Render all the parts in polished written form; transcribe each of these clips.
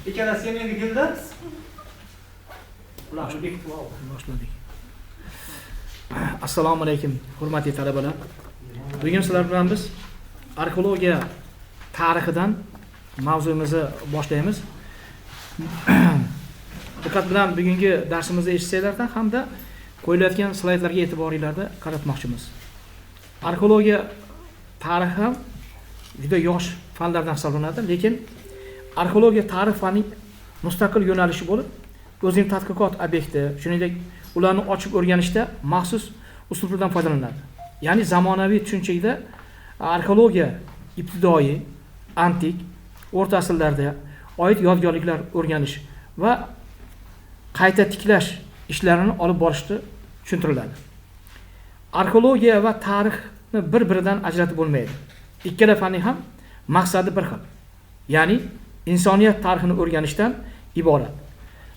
ikkalasi ham endi keldi. Boshladik. Assalomu alaykum, hurmatli talabalar. Bugun sizlar bilan biz arxeologiya tarixidan mavzumizni boshlaymiz. Diqqat bilan bugungi darsimizni eshitsanglar hamda qo'yilayotgan slaydlarga e'tiboringlarni qaratmoqchimiz. Arxeologiya tarixi ham juda yosh fanlardan hisoblanadi, lekin arxeologiya tarix fanining mustaqil yo'nalishi bo'lib, o'zining tadqiqot obyekti, shuningdek ularni ochib o'rganishda maxsus uslublardan foydalanadi. Ya'ni zamonaviy tushunchada arxeologiya ibtidoiy, antik, o'rta asrlarda oid yodgorliklar o'rganish va qayta tiklash ishlarini olib borishni tushuntiriladi. Arxeologiya va tarixni bir-biridan ajratib bo'lmaydi. Ikkala fanning ham maqsadi bir xil. Ya'ni insoniyat tarixini o'rganishdan iborat.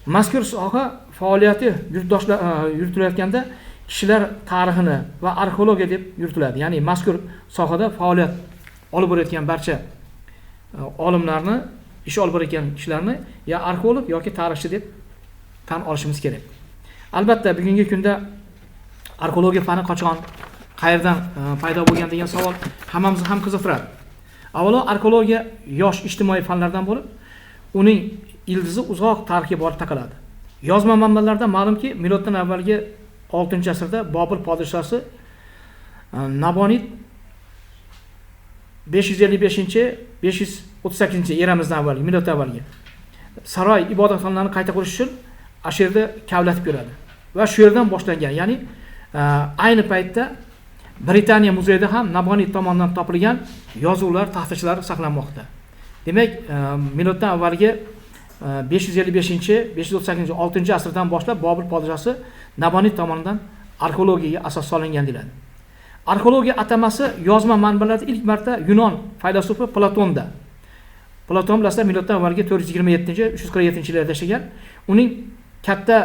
Mazkur soha faoliyati yuritilayotganda kishilar tarixini va arxeologiya deb yuritiladi. Ya'ni mazkur sohada faoliyat olib borayotgan barcha olimlarni, ish olib borayotgan kishilarni ya arxeolog yoki tarixchi deb tan olishimiz kerak. Albatta bugungi kunda arxeologiya fani qachon, qayerdan paydo bo'lgan degan savol hammamizni ham qiziqtiradi. Avvalo arxeologiya yosh ijtimoiy fanlardan bo'lib, uning ildizi uzoq tarixga borib taqaladi. Yozma manbalarda ma'lumki, miloddan avvalgi 6-asrda Bobil podshosi Nabonid 555-538 eramizdan avvalgi, miloddan avvalgi saroy ibodatxonalarini qayta qurish uchun ashirda kavlatib beradi. Va shu yerdan boshlangan, ya'ni ayni paytda Britaniya muzeyida ham Nabonid tomonidan topilgan yozuvlar, taxtachilari saqlanmoqda. Demak, miloddan avvalgi 555-538-6-asrdan boshlab Bobil podshosi Nabonid tomonidan arxeologiyaga asos solingan deyiladi. Arxeologiya atamasi yozma manbalarda ilk marta Yunon faylasufi Platonda. Platon bilasizlar miloddan avvalgi 427-347-yillarda yashagan. Uning katta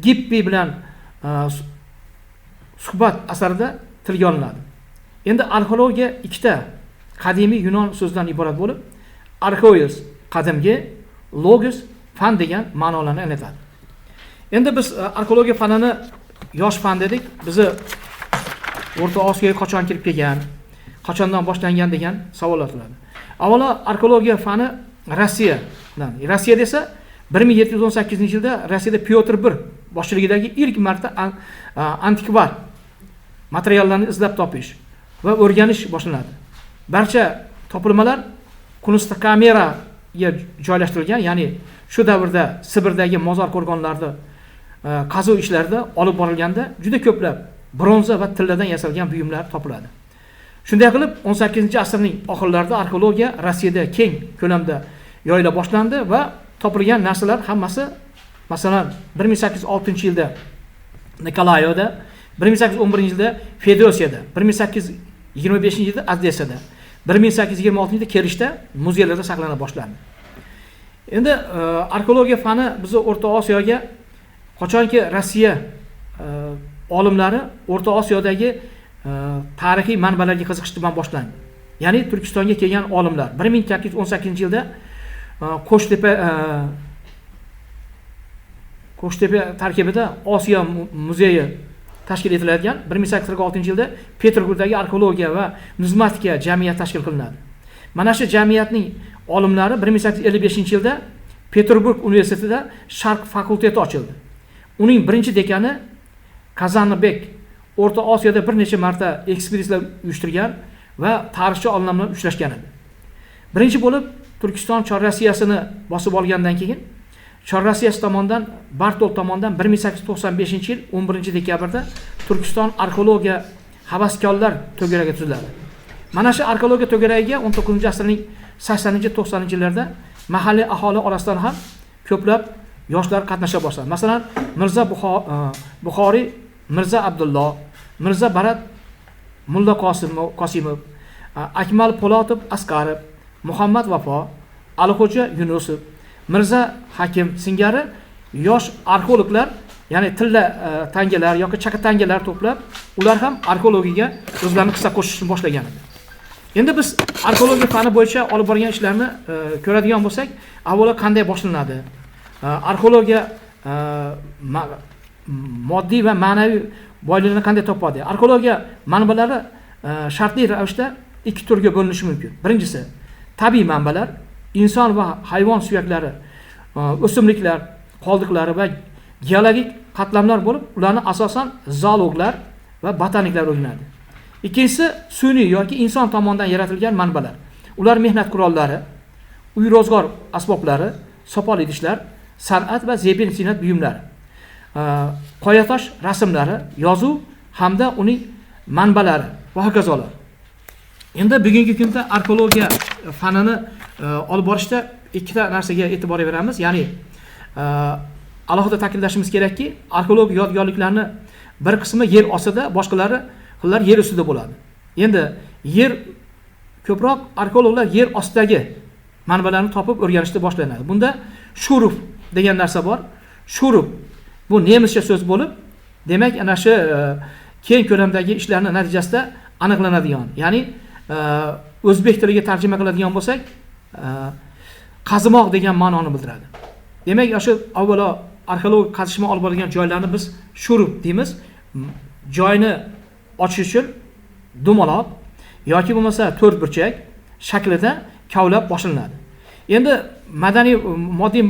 Gippi bilan suhbat asarida tilga olinadi. Endi arxeologiya ikkita qadimiy Yunon so'zidan iborat bo'lib, arxeos qadimgi, logos fan degan ma'nolarni anglatadi. Endi biz arxeologiya fanini yosh fan dedik. Bizni O'rta Osiyoga qachon kirib kelgan, qachondan boshlangan degan savollar turadi. Avvalo arxeologiya fani Rossiyadan. Rossiya desa 1718-yilda Rossiyada Pyotr I boshchiligidagi ilk marta antikvar materiallarni izlab topish va o'rganish boshlanadi. Barcha topilmalar Kunstkameraga joylashtirilgan, ya'ni shu davrda Sibirdagi mozor qo'rg'onlarida qazuv ishlarida olib borilganda juda ko'plab bronza va tilladan yasalgan buyumlar topiladi. Shunday qilib 18-asrning oxirlarida arxeologiya Rossiyada keng ko'lamda yoyila boshlandi va topilgan narsalar hammasi, masalan, 1806-yilda Nikolaevda, 1811-yilda Fedosiyada, 1825-yilda Odessada, 1826-yilda Kerishda muzeylarda saqlana boshlandi. Endi arxeologiya fani bizni O'rta Osiyoga qachonki Rossiya olimlari O'rta Osiyodagi tarixiy manbalarga qiziqishdan boshlandi. Ya'ni Turkistonga kelgan olimlar 1818-yilda Qo'shtepa tarkibida Osiyo muzeyi tashkil etiladigan, 1846-yilda Peterburgdagi arxeologiya va nuzmatika jamiyati tashkil qilinadi. Mana shu jamiyatning olimlari 1855-yilda Peterburg universitetida Sharq fakulteti ochildi. Uning birinchi dekani Kazanbek O'rta Osiyoda bir necha marta ekspeditsiyalar uyushtirgan va tarixchi olimlar bilan uchrashgan edi. Birinchi bo'lib Turkiston Chor Rossiyasini bosib olgandan keyin Chor Rossiyasi tomonidan Bartol tomonidan 1895-yil 11-dekabrda Turkiston arxeologiya havaskorlar to'garagi tuziladi. Mana shu arxeologiya to'garagiga 19-asrning 80-90-yillarda mahalliy aholi orasidan ham ko'plab yoshlar qatnasha boshladi. Masalan, Mirza Buxoriy, Mirza Abdulloh, Mirza Barat Mulla Qosimov, Akmal Polotov Asqarov, Muhammad Vafo, Alixo'ja Yunusov, Mirza Hakim singari yosh arxeologlar, ya'ni tilla tangalar yoki chaqa tangalar to'plab, ular ham arxeologiyaga o'zlarini hissa qo'shishni boshlagan edi. Endi biz arxeologiya fani bo'yicha olib borgan ishlarni ko'radigan bo'lsak, avvalo qanday boshlanadi? Arxeologiya moddiy va ma'naviy boylikni qanday topadi? Arxeologiya manbalari shartli ravishda ikki turga bo'linishi mumkin. Birinchisi, tabiiy manbalar, inson va hayvon suyaklari, o'simliklar qoldiqlari va geologik qatlamlar bo'lib, ularni asosan zoologlar va botaniklar o'rganadi. Ikkinchisi, sun'iy yoki inson tomonidan yaratilgan manbalar. Ular mehnat qurollari, uy ro'zg'or asboblari, sopol idishlar, san'at va zebin ziynat buyumlari, qoyatosh rasmlari, yozuv hamda uning manbalari va hokazolar. Endi bugungi kunda arxeologiya fanini olib borishda ikkita narsaga e'tibor beramiz. Ya'ni alohida ta'kidlashimiz kerakki, arxeologik yodgorliklarni bir qismi yer ostida, boshqalari yer ustida bo'ladi. Endi ko'proq arxeologlar yer ostidagi manbalarni topib o'rganishni boshlanadi. Bunda shuruf degan narsa bor. Shuruf bu nemischa so'z bo'lib, demak ana shu keng ko'lamdagi ishlarning natijasida aniqlanadigan, ya'ni o'zbek tiliga tarjima qiladigan bo'lsak, qazimoq degan ma'noni bildiradi. Demak, o'sha avvalo arxeologik qazishma olib borgan joylarni biz shuruf deymiz. Joyni ochish uchun dumaloq yoki bo'lmasa to'rtburchak shaklida kavlab boshlanadi. Endi madaniy moddiy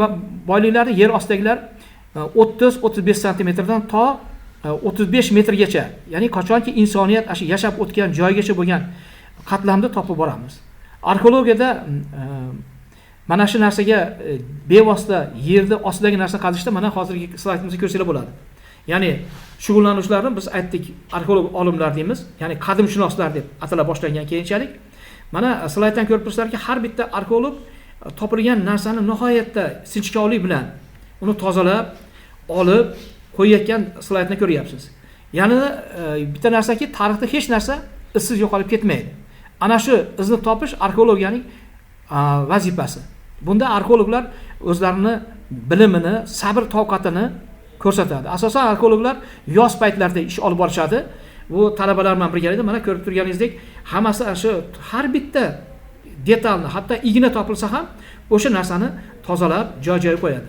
boyliklari yer ostidagilar 30-35 santimetrdan to 35 metrgacha, ya'ni qachonki insoniyat yashab o'tgan joygacha bo'lgan qatlamni topib boramiz. Arxeologiyada mana shu narsaga bevosita yerda ostidagi narsa qazishda mana hozirgi slaydimizda ko'rsanglar bo'ladi. Ya'ni shug'ullanuvchilarni biz aytdik, arxeolog olimlar deymiz, ya'ni qadimshunoslar deb atala boshlangan keyinchalik. Mana slayddan ko'rib turibsizlarki, har bitta arxeolog topilgan narsani nihoyatda sinchkovlik bilan uni tozalab, olib qo'yayotgan slaydni ko'ryapsiz. Ya'ni bitta narsaki, tarixda hech narsa izsiz yo'qolib ketmaydi. Ana shu izni topish arxeologiyaning vazifasi. Bunda arxeologlar o'zlarini bilimini, sabr toqatini ko'rsatadi. Asosan arxeologlar yoz paytlarida ish olib borishadi. Bu talabalar bilan birgalikda mana ko'rib turganingizdek, hammasi shu har bitta detalni, hatto igna topilsa ham o'sha narsani tozalab, joy-joyiga qo'yadi.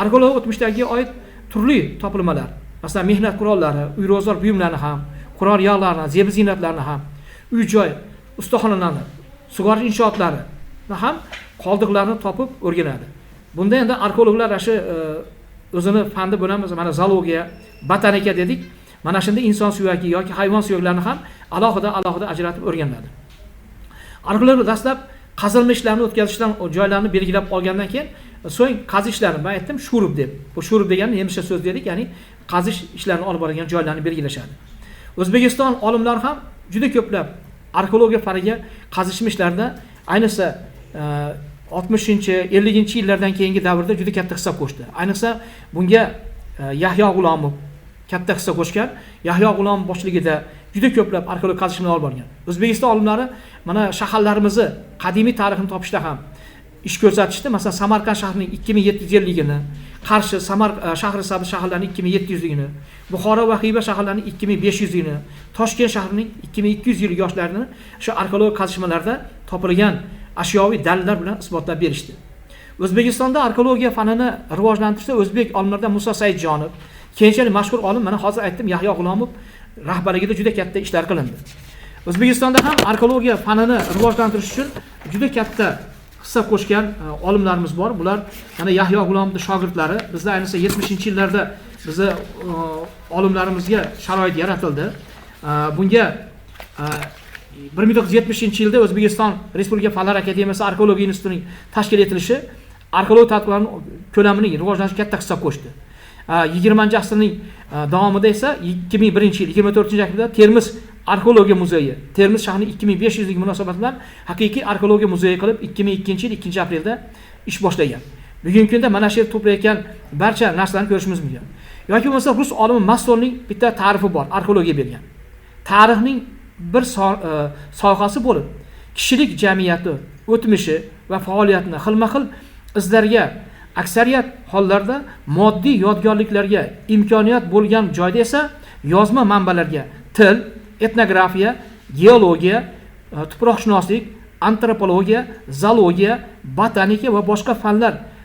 Arxeolog o'tmishdagi oid turli topilmalar, masalan, mehnat qurollari, uy ro'zg'or buyumlarini ham, qurol yog'larini, zeb ziynatlarini ham, uy-joy ustaxonalarni, sug'orish inshootlarini ham qoldiqlarni topib o'rganadi. Bunda endi arxeologlar shu o'zini fanda bo'lamiz, mana zoologiya, botanika dedik. Mana shunda inson suyagi yoki hayvon suyaklarini ham alohida ajratib o'rganadi. Arxeologlar dastlab qazilma ishlarini o'tkazishdan joylarni belgilab olgandan keyin, so'ng qazish ishlarini, men aytdim, shurub deb. Bu shurub degani nemischa so'z dedik, ya'ni qazish ishlarini olib borgan joylarni belgilashadi. O'zbekiston olimlari ham juda ko'plab arxeologiya faniga qazishma ishlarida, ayniqsa 60-50-yillardan keyingi davrda juda katta hissa qo'shdi. Ayniqsa bunga Yahyo G'ulomov katta hissa qo'shgan. Yahyo G'ulomov boshchiligida juda ko'plab arxeologik qazishmalar olib borgan. O'zbekiston olimlari mana shaharlarimizni qadimiy tarixini topishda ham ish ko'rsatishdi. Masalan, Samarqand shahrining 2700 yilligini, Qarshi, Shahrisabz shaharlarining 2700ligini, Buxoro va Xiva shaharlarining 2500ligini, Toshkent shahrining 2200 yillik yoshlarini shu arxeologik qazishmalarda topilgan ashyoviy dalillar bilan isbotlab berishdi. O'zbekistonda arxeologiya fanini rivojlantirishda o'zbek olimlardan Musa Saidjonov, keyinchalik mashhur olim, mana hozir aytdim, Yahyo G'ulomov rahbarligida juda katta ishlar qilindi. O'zbekistonda ham arxeologiya fanini rivojlantirish uchun juda katta hissa qo'shgan olimlarimiz bor. Bular mana Yahyo G'ulomovning shogirdlari. Bizda ayniqsa 70-yillarda bizni olimlarimizga sharoit yaratildi. Bunga 1970-yilda O'zbekiston Respublika Fanlar Akademiyasi Arxeologiya institutining tashkil etilishi arxeolog tadqiqotlarning ko'lamining rivojlanishiga katta hissa qo'shdi. 20-asrning davomida esa 2001-yil 24-aprelda Termiz Arxeologiya muzeyi, Termiz shahrining 2500lik munosabati bilan haqiqiy arxeologiya muzeyi qilib 2002-yil 2-aprelda ish boshlagan. Bugungi kunda mana shu yerda to'playotgan barcha narsalarni ko'rishimiz mumkin. Yoki bo'lmasa rus olimi Mastonning bitta ta'rifi bor, arxeologiya bergan. Tarixning bir sohasi bo'lib, kishilik jamiyati, o'tmishi va faoliyatini xilma-xil izlarga, aksariyat hollarda moddiy yodgorliklarga imkoniyat bo'lgan joyda esa yozma manbalarga, til, etnografiya, geologiya, tuproqshunoslik, antropologiya, zoologiya, botanika va boshqa fanlar